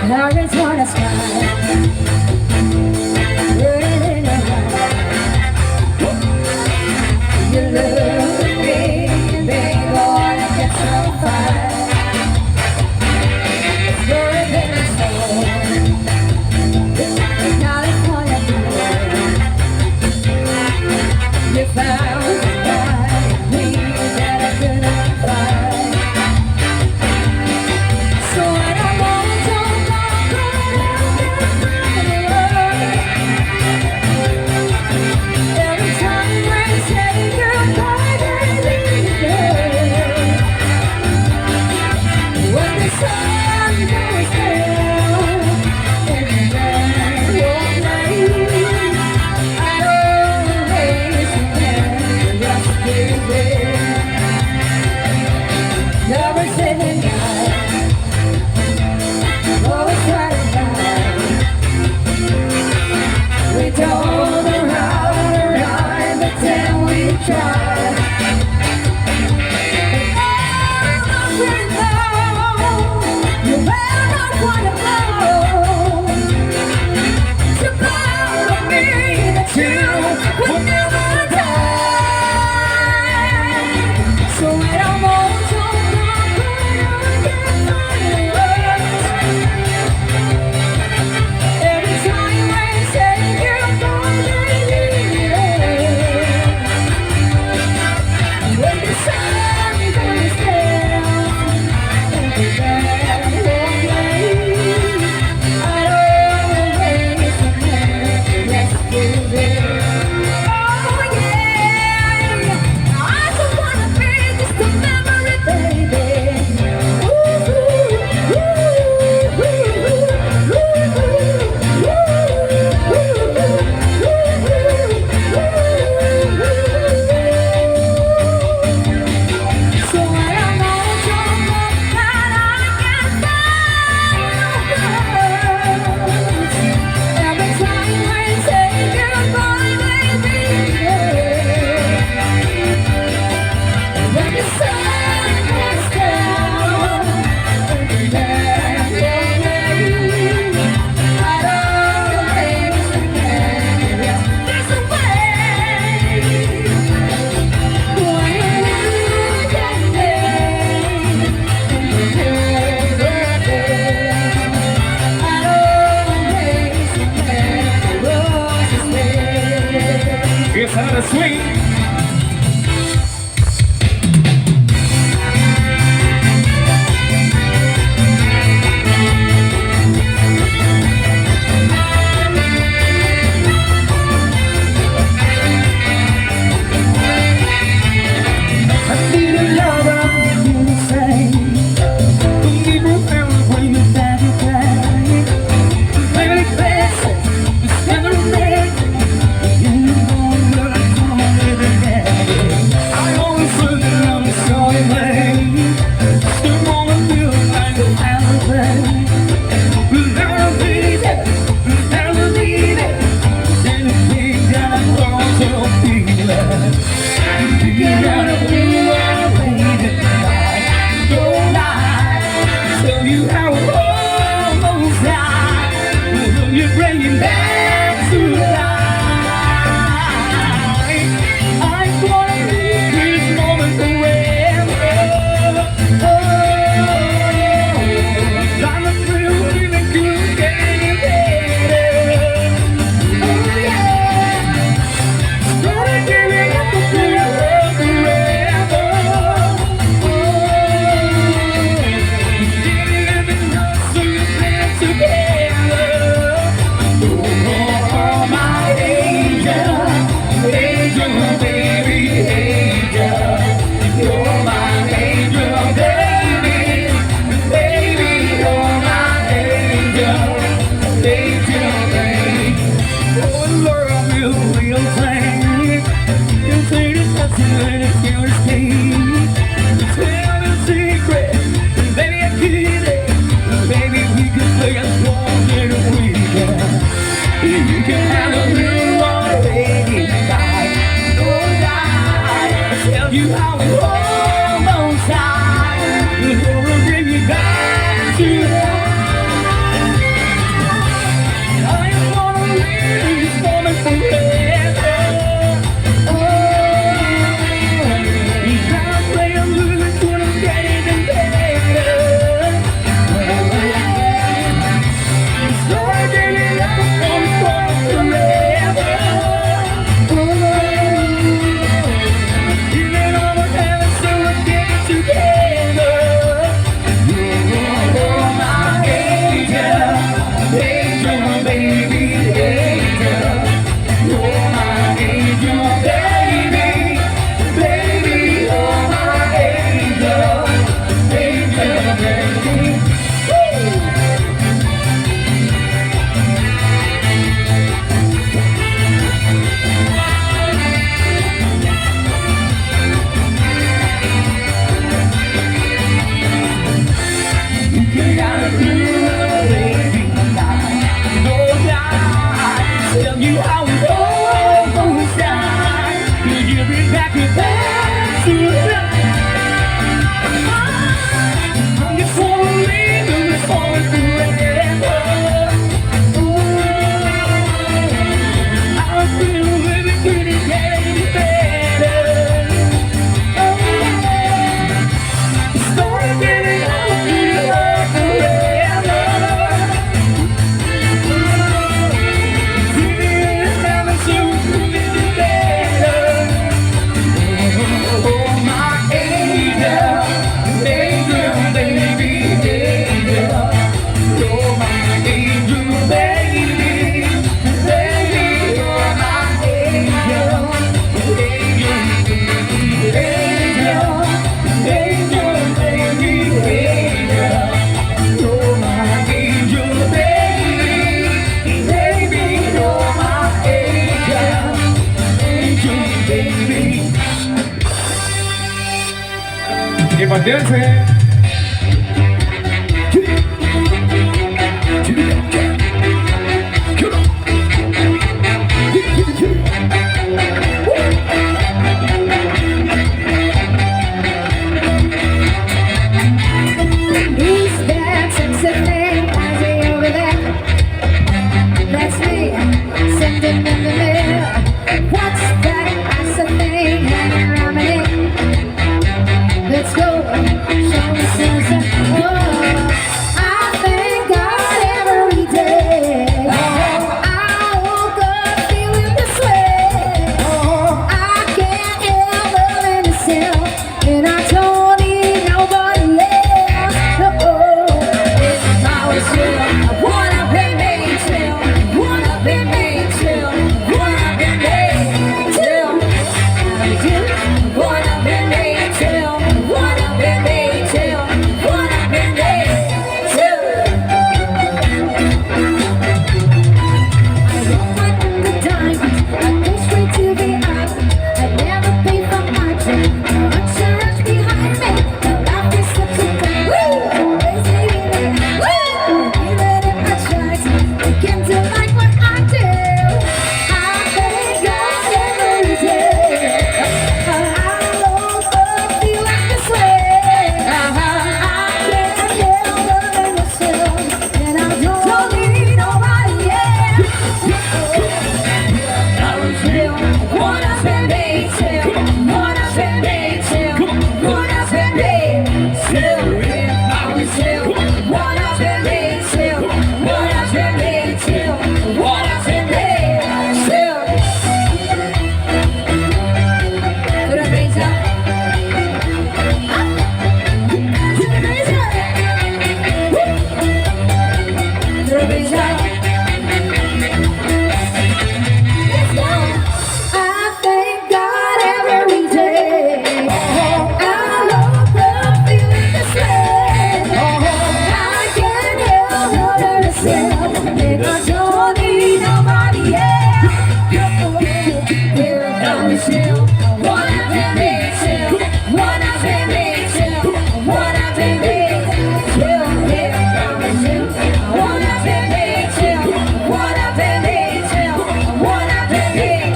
Clouds on the sky, burning in the light. You look at me, baby, boy, I get so fine. You're in the storm, California blue. You found the light in me that I couldn't find. So I don't want to talk every time we say goodbye, baby. When the sun goes down and the night won't light, I'd always remember yesterday. Never say goodnight, always try to find. We don't know how to rhyme, but then we try. You better not wanna know. So proud of me that you would never die. So when I'm all so gone, every time we say goodbye, baby. When the sun goes down and the night won't light, I'd always remember yesterday. Oh yeah, I just wanna be just a memory, baby. So when I'm all drunk up and I can't find every time we say goodbye, baby. When the sun goes down and the night won't light, I'd always remember there's a way. When you look at me and you never there, I'd always remember roses there. It's how to swing. I need a lover, you say. Don't need no feeling when you're down and crying. Baby, best, it's never red. You know that I'm coming every day. I always feel that I'm a sorry man. Still wanna feel like a Alibi, without a baby, without a baby. Anything that I want to feel. you gotta do what baby, Your life, show you how it almost died. Will you bring it back to life? I'm gonna leave this moment forever. I'm a thrill feeling good, getting better. oh yeah. Gonna give it up for your love forever. Give it up and love on, dance it. Who's that sexy thing? I see over there. That's me, sending in the mail. What's that? That's a thing hanging around my neck. Let's go, show me sunset. Oh, I thank God every day. I woke up feeling this way. I can't help loving myself, and I don't need nobody else. If I was you, I wanna be made till, wanna be made till, wanna be made till. I was you, wanna be made till, wanna be made till, wanna be made till. I don't like the diamonds, I go straight to the island. I never pay for my drink, no insurance behind me. The life is such a thing, woo! They say that, woo! Even if I try to begin to like what I do, I thank God every day. I woke up feeling this way. I can't help loving myself, and I don't need nobody else. I was real, wanna be made till, wanna be made till, wanna be made till. I was real, wanna be made till, wanna be made till, wanna be made till. To the bass up. To the bass up. To the bass up. Let's go. I thank God every day. I woke up feeling this way. I can't help loving myself, and I don't need nobody else. Here comes you, wanna be made till, wanna be made till, wanna be made till. Here comes you, wanna be made till, wanna be made till, wanna be made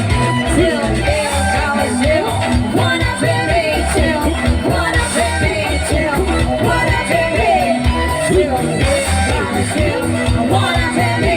till. Here comes you, wanna be made till, wanna be made till, wanna be made till. Here comes you, wanna be made.